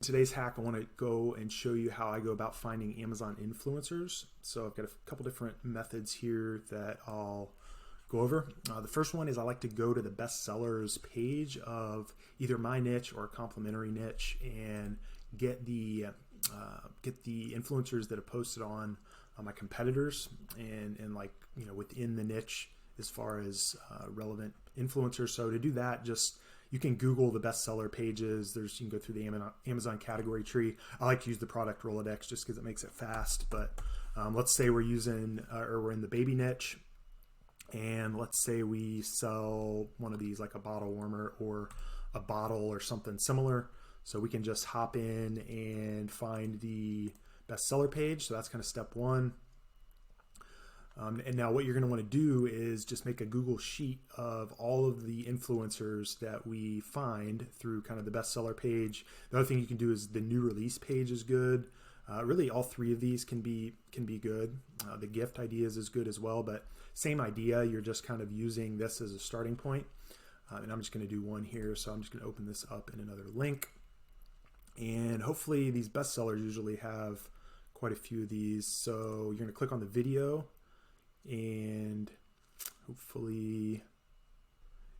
Today's hack, I want to go and show you how I go about finding Amazon influencers. So I've got a couple different methods here that I'll go over. The first one is I like to go to the bestsellers page of either my niche or a complementary niche and get the influencers that have posted on my competitors and like, you know, within the niche as far as relevant influencers. So to do that, just you can Google the bestseller pages. You can go through the Amazon category tree. I like to use the product Rolodex just because it makes it fast. But let's say we're using or we're in the baby niche, and let's say we sell one of these like a bottle warmer or a bottle or something similar. So we can just hop in and find the bestseller page. So that's kind of step one. And now what you're going to want to do is just make a Google sheet of all of the influencers that we find through kind of the bestseller page. The other thing you can do is the new release page is good. Really all three of these can be good. The gift ideas is good as well, but same idea. You're just kind of using this as a starting point. And I'm just going to do one here. So I'm just going to open this up in another link. And hopefully these bestsellers usually have quite a few of these. So you're going to click on the video. And hopefully,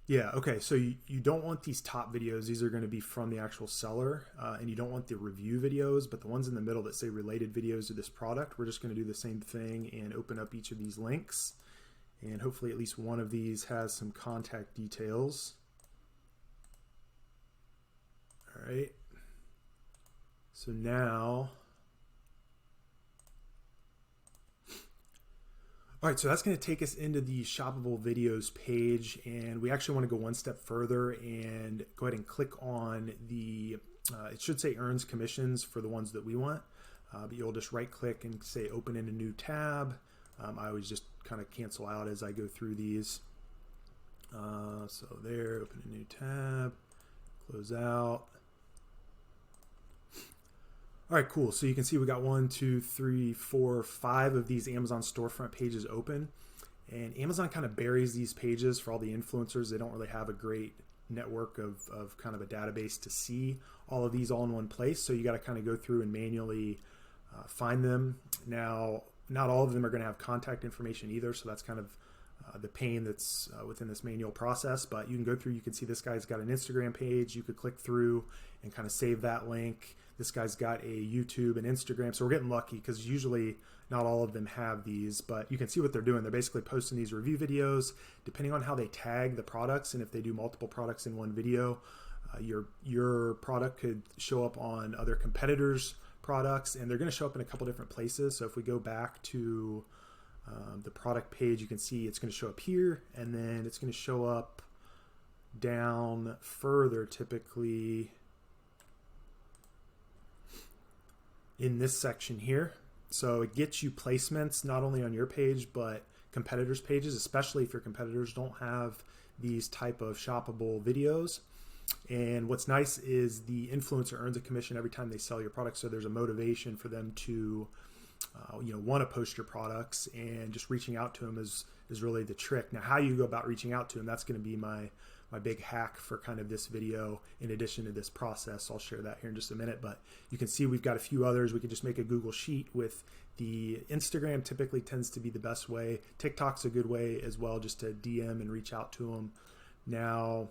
yeah, okay, so you don't want these top videos. These are going to be from the actual seller, and you don't want the review videos, but the ones in the middle that say related videos to this product, we're just going to do the same thing and open up each of these links, and hopefully at least one of these has some contact details. All right, so now, all right, so that's going to take us into the shoppable videos page, and we actually want to go one step further and go ahead and click on the, it should say earns commissions for the ones that we want, but you'll just right click and say open in a new tab. I always just kind of cancel out as I go through these. So there, open a new tab, close out. All right, cool. So you can see we got 1, 2, 3, 4, 5 of these Amazon storefront pages open. And Amazon kind of buries these pages for all the influencers. They don't really have a great network of kind of a database to see all of these all in one place. So you got to kind of go through and manually find them. Now, not all of them are going to have contact information either. So that's kind of the pain that's within this manual process. But you can go through, you can see this guy's got an Instagram page. You could click through and kind of save that link. This guy's got a YouTube and Instagram. So we're getting lucky because usually not all of them have these, but you can see what they're doing. They're basically posting these review videos depending on how they tag the products. And if they do multiple products in one video, your product could show up on other competitors' products, and they're going to show up in a couple different places. So if we go back to the product page, you can see it's going to show up here, and then it's going to show up down further, typically in this section here. So it gets you placements not only on your page but competitors' pages, especially if your competitors don't have these type of shoppable videos. And what's nice is the influencer earns a commission every time they sell your product, so there's a motivation for them to want to post your products, and just reaching out to them is really the trick. Now, how you go about reaching out to them, that's going to be my big hack for kind of this video in addition to this process. I'll share that here in just a minute, but you can see we've got a few others. We could just make a Google Sheet with the Instagram. Typically tends to be the best way. TikTok's a good way as well, just to DM and reach out to them. Now,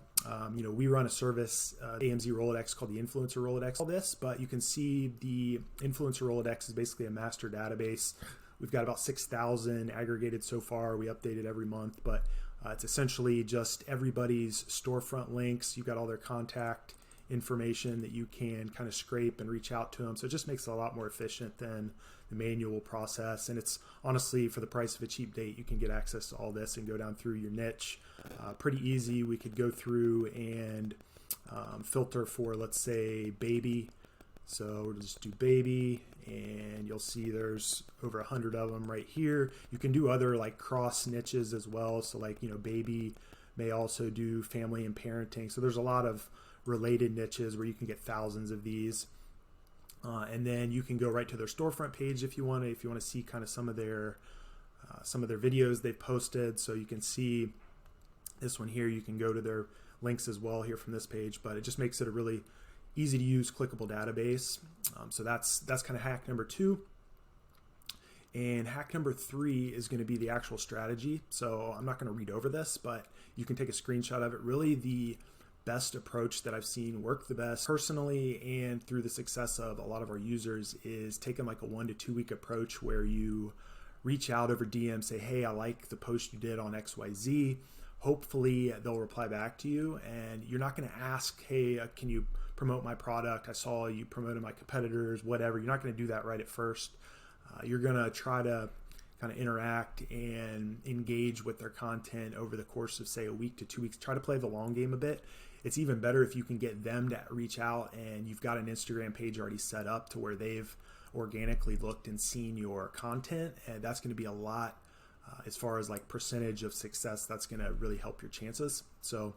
we run a service, AMZ Rolodex, called the Influencer Rolodex. All this, but you can see the Influencer Rolodex is basically a master database. We've got about 6,000 aggregated so far. We update it every month, but it's essentially just everybody's storefront links. You've got all their contact information that you can kind of scrape and reach out to them. So it just makes it a lot more efficient than the manual process. And it's honestly, for the price of a cheap date, you can get access to all this and go down through your niche. Pretty easy. We could go through and filter for, let's say, baby. So we'll just do baby, and you'll see there's over 100 of them right here. You can do other like cross niches as well. So like, baby may also do family and parenting. So there's a lot of related niches where you can get thousands of these. And then you can go right to their storefront page if you want to see kind of some of their videos they've posted. So you can see this one here. You can go to their links as well here from this page, but it just makes it a really easy to use, clickable database. So that's kind of hack number 2. And hack number 3 is going to be the actual strategy. So I'm not going to read over this, but you can take a screenshot of it. Really the best approach that I've seen work the best personally and through the success of a lot of our users is taking like a 1 to 2 week approach where you reach out over DM, say, hey, I like the post you did on XYZ. Hopefully they'll reply back to you, and you're not going to ask, hey, can you promote my product? I saw you promoted my competitors, whatever. You're not going to do that right at first. You're going to try to kind of interact and engage with their content over the course of, say, a week to 2 weeks. Try to play the long game a bit. It's even better if you can get them to reach out and you've got an Instagram page already set up to where they've organically looked and seen your content, and that's going to be a lot as far as like percentage of success. That's going to really help your chances. So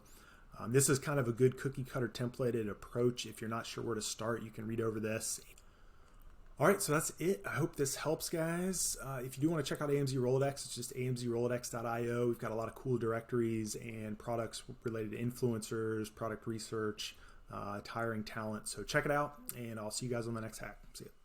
this is kind of a good cookie cutter templated approach. If you're not sure where to start, you can read over this. All right, so that's it. I hope this helps, guys. If you do want to check out AMZ Rolodex, it's just amzrolodex.io. We've got a lot of cool directories and products related to influencers, product research, hiring talent. So check it out, and I'll see you guys on the next hack. See ya.